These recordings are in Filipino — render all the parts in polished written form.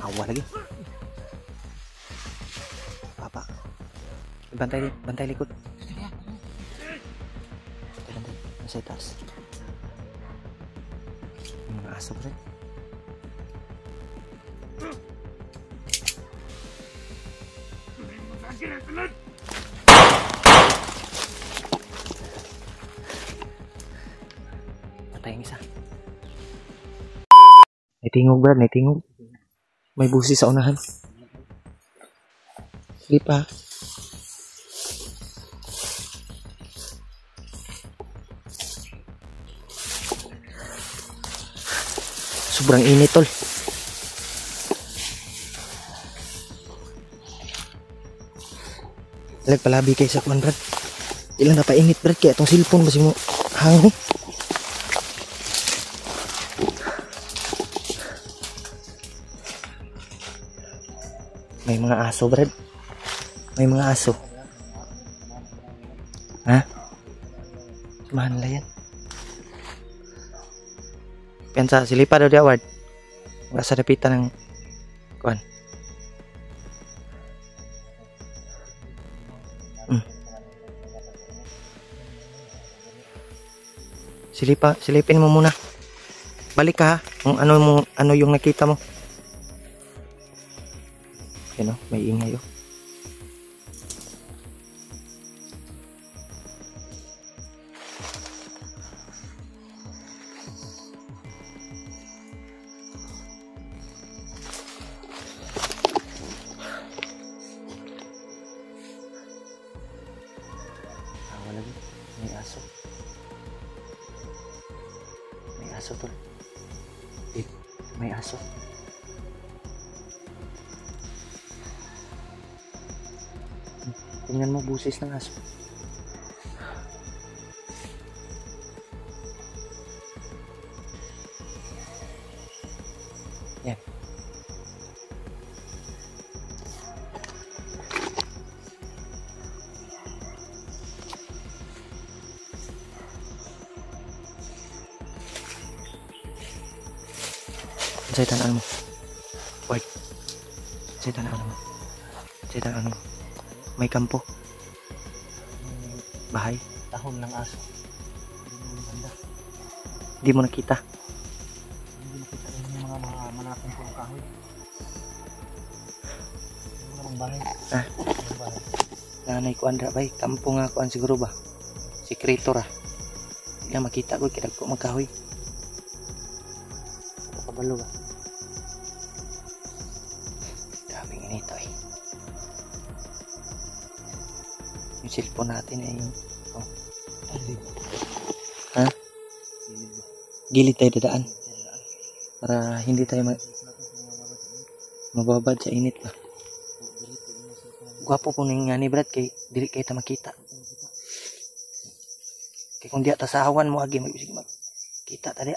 Awa lagi. Papa. Bantay likod. Bantay. Nasa taas. Mga aso bro. Patay ang isa. May tingog brad, may tingog. May busi sa unahan. Sige pa. Sobrang init tol. Palabi kay sa kuan brad. Ilang napainit brad kaya itong cellphone basi mo hangin. May mga aso brad. May mga aso. Ha? Samahan nila yan. Piyansa, silipa daw di award. Wala sa dapitan ng kuan. Silipin mo muna. Balik ka ha. Kung ano yung nakita mo. Yan o, may ingay o. Wala din. May aso. May aso tol. May aso. Tingnan mo busis ng aso. Yan. Say tanaan mo. Wait. Say tanaan mo. Say tanaan mo. May kampo. Bahay. Tahon ng aso. Hindi mo nakita. Hindi mo nakita yung mga malaking pulong kahoy. Yung mga bahay. Ah. Nanay ko andra bay. Kampo nga ko siguro ba. Sekreto ra. Hindi na makita ko. Kidag ko magkahoy. Kabalo ba? Daming inito eh. Yung cellphone natin ay oh. Ha? Gilid tayo dadaan para hindi tayo mababad sa init ba. Gwapo po nga ni Brad kay dili kayo ta makita kay kung di tasahawan mo agi kita tadi.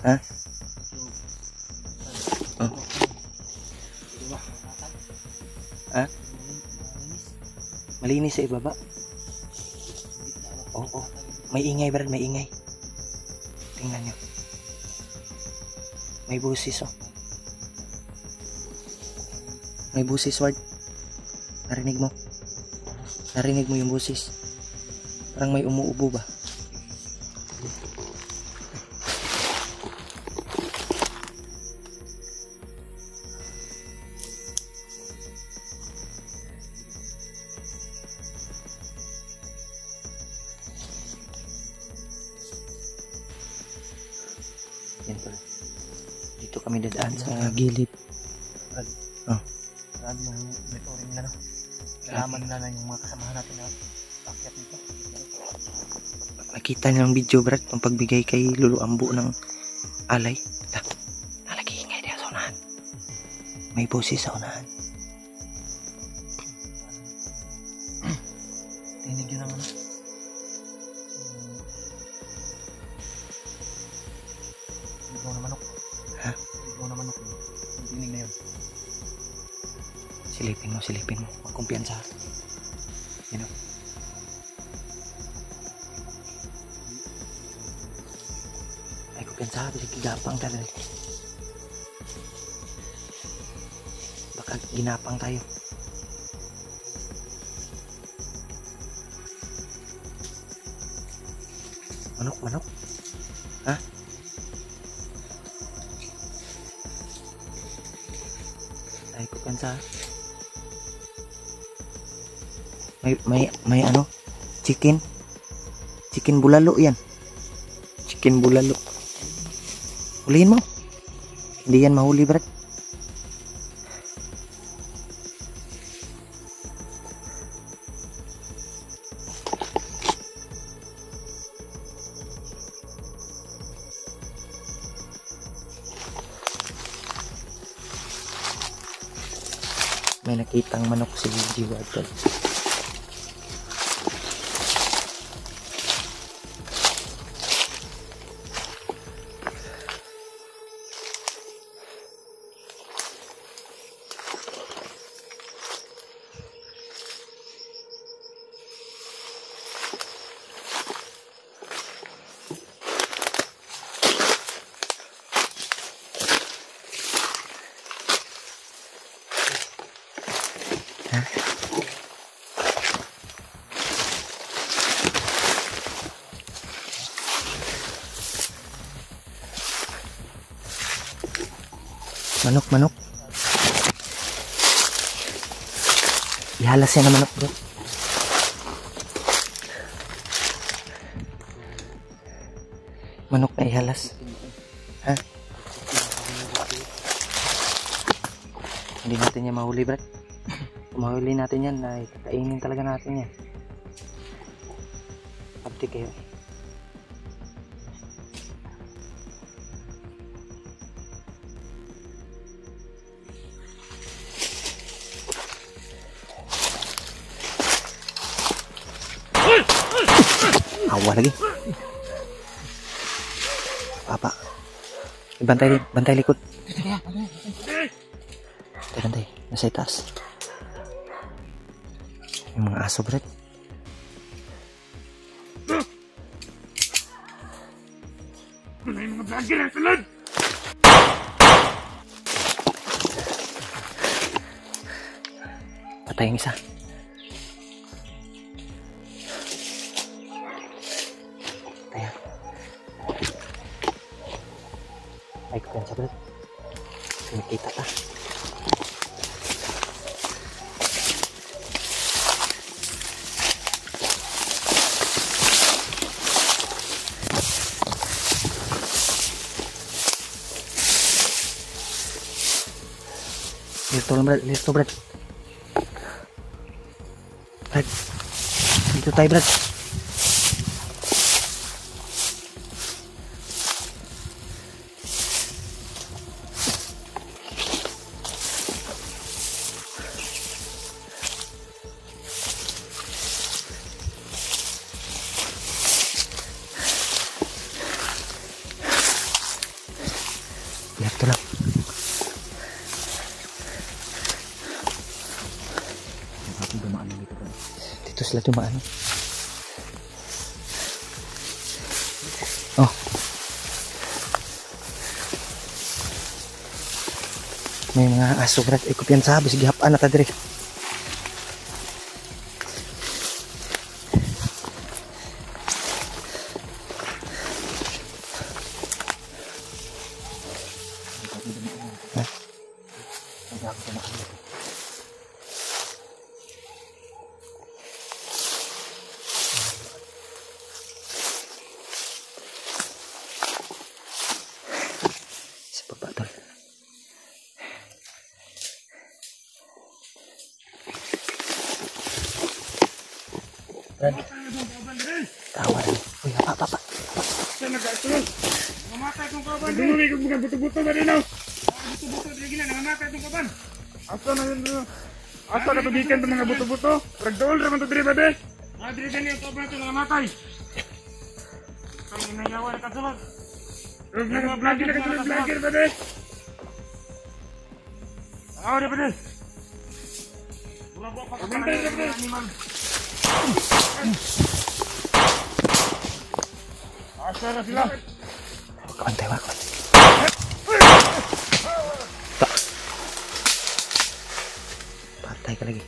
Ha? Oh. Ha? Malinis sa ibaba. Oo. May ingay brad, may ingay. Tingnan nyo. May busis oh. May busis ward. Narinig mo? Narinig mo yung busis? Parang may umuubo ba? Yan pala. Dito kami dadaan sa gilid. Oh. Grabe yung metro nila no. Kalaman na yung mga kasamahan natin na pakyat dito. Nakita niyo ang video brad ng pagbigay kay Lulu Ambo ng alay. Nalagi ingay diya sa unahan. May boses sa unahan. Tinig yun naman. Ligaw na manok. Ha? Ligaw na manok. Tinig na yun. Silipin mo. Magkumpiyansa. Yan o. Ay, kumpiyansa. Bisa gigapang talaga. Baka ginapang tayo. Manok. Hah? Ay, kumpiyansa. May ano? Chicken bulalo yan. Chicken bulalo. Hulihin mo. Hindi yan mahuli, Brad. May nakitang manok si Jiwa Brad. Manok. Ihalas yan na manok, bro. Manok na ihalas. Ha? Hindi natin yan mahuli, bro. Kung mahuli natin yan, kainin talaga natin yan. Abdi kayo. Awa lagi. Apa? Bantai likod. Bantai. Nasa itaas. Yung mga aso, Brad. May mga vlogger ang tulad. Patay yung isa. Ayan. Ay, kumpiyansa, Brad. Kumikita ta. Listo, Brad. Brad. Dito tayo, Brad. Dito lang. Dito sila dumaan. Oh. May mga aso, Brad. Kumpiyansa. Bisig hapaan na ta dire. Sa baba, tol. Brad. Tawa rin. Uy, apa. Saan nag-aatulog? Nangamatay itong kaban. Dumi kong mga buto-buto ba rin, oh? Buto-buto din na, nangamatay itong kaban. Asa na yun, asa na tugikan itong mga buto-buto? Ragdool naman ito diri ba, de? Diri din yung kaban ito nangamatay. Kaya nayawa na kasabat. Vlogger na katulog, vlogger ba, de? Ako na ba, de? Pagbantay na brad. Asa na sila? Kabantay ba? Patay ka lagi.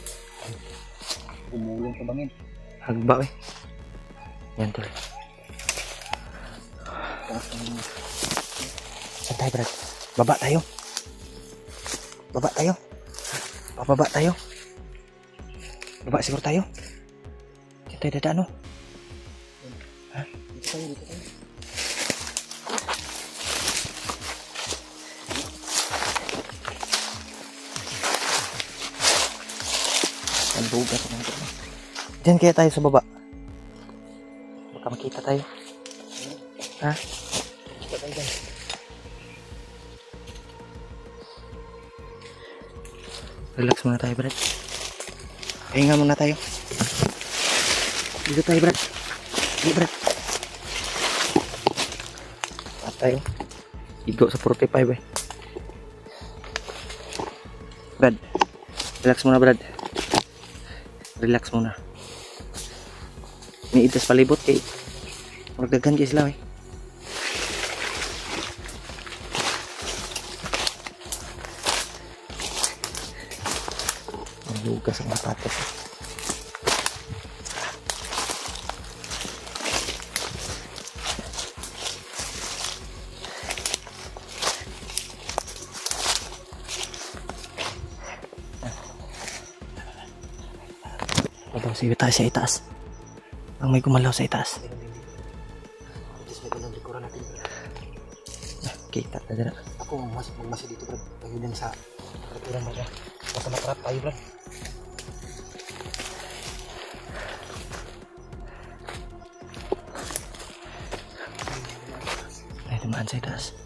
Umulong sa bangin. Hagba eh. Yan tuloy. Santay Brad. Baba tayo. Baba tayo. Pababa tayo. Baba siguro tayo. Diyan tayo dadaan no. Ha? Dito tayo. Ang bugas ng mga. Diyan kaya tayo sa baba. Baka makita tayo. Ha? Kita tayo dyan. Relax muna tayo, Brad. Pahinga muna tayo. Dito tayo, Brad. Dito, Brad. At tayo. Igo sa 45 eh. Brad. Relax muna, Brad. Relax muna. May itas palibot kay magdagan kayo sila eh. Ang lugas ang patas. Babaw sige tayo sa itaas. Ang may gumalaw sa itaas. Kita na dyan. Ako magmasa dito brad. Tayo lang sa kapaturan mo dyan. Basta matrap tayo brad. Ay, dumaan sa itaas.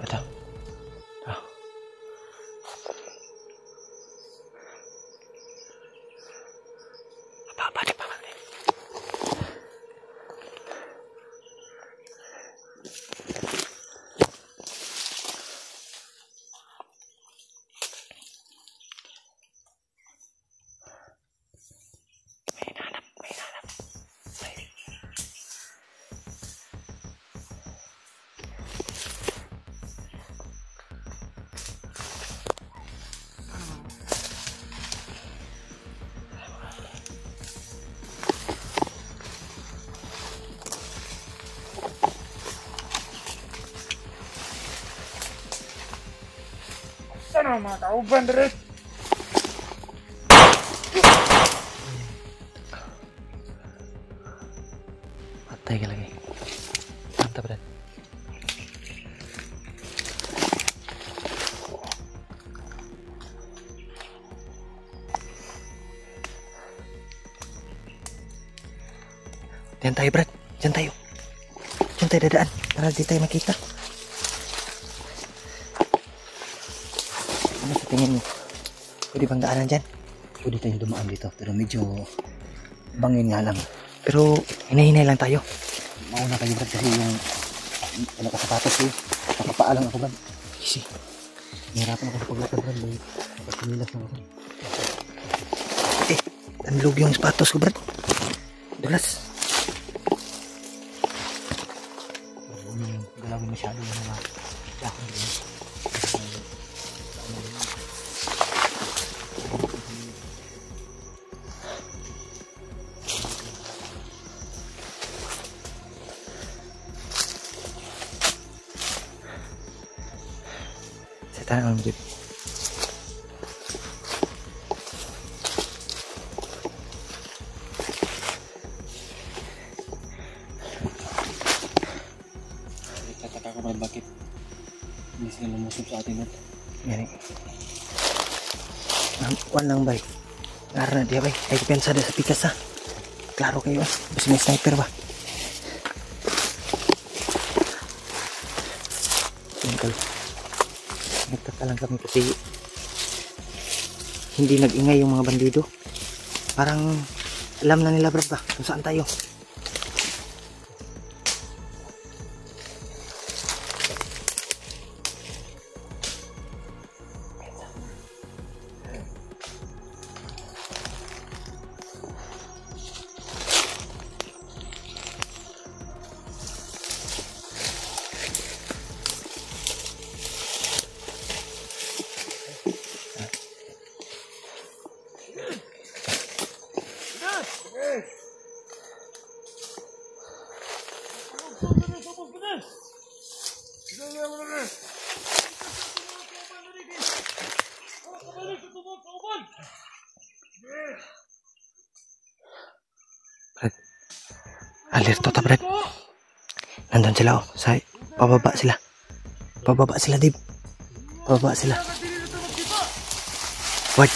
Ito. Ito. Apa-apa di bawah nih. Sana mga kauban rin. Patay ka lagi. Mantap, Brad. Diyan tayo, Brad. Diyan tayo. Diyan tayo dadaan. Para di tayo makita. Ano sa tingin mo? Pwede bang daanan dyan? Pwede tayong dumaan dito. Pero medyo bangin nga lang. Pero hinahinay lang tayo. Mauna kayo brad kasi yung wala ka sapatos eh. Nakapaalang ako brad. Easy. Nahirapan ako sa paglakad brad. Pagkamilas na ako. Eh, nanlog yung sapatos ko, Brad. Dulas. Huwag yung galawin masyado yung mga lakad din. Saya tahan kalau begitu. Nagtataka ko brad bakit hindi sila lumusob sa atin brad. Yan. Wan lang bay. Karena dia bay. Ay pensa ada sa pikas ha. Klaro kayo. Basta may sniper ba? Singkal. Nagtaka lang kami kasi hindi nag-ingay yung mga bandido. Parang alam na nila Brad ba kung saan tayo. Brad, alerto ta, Brad. Nandun sila, oh. Pababa sila. Pababa sila, Dave. Pababa sila. Ward.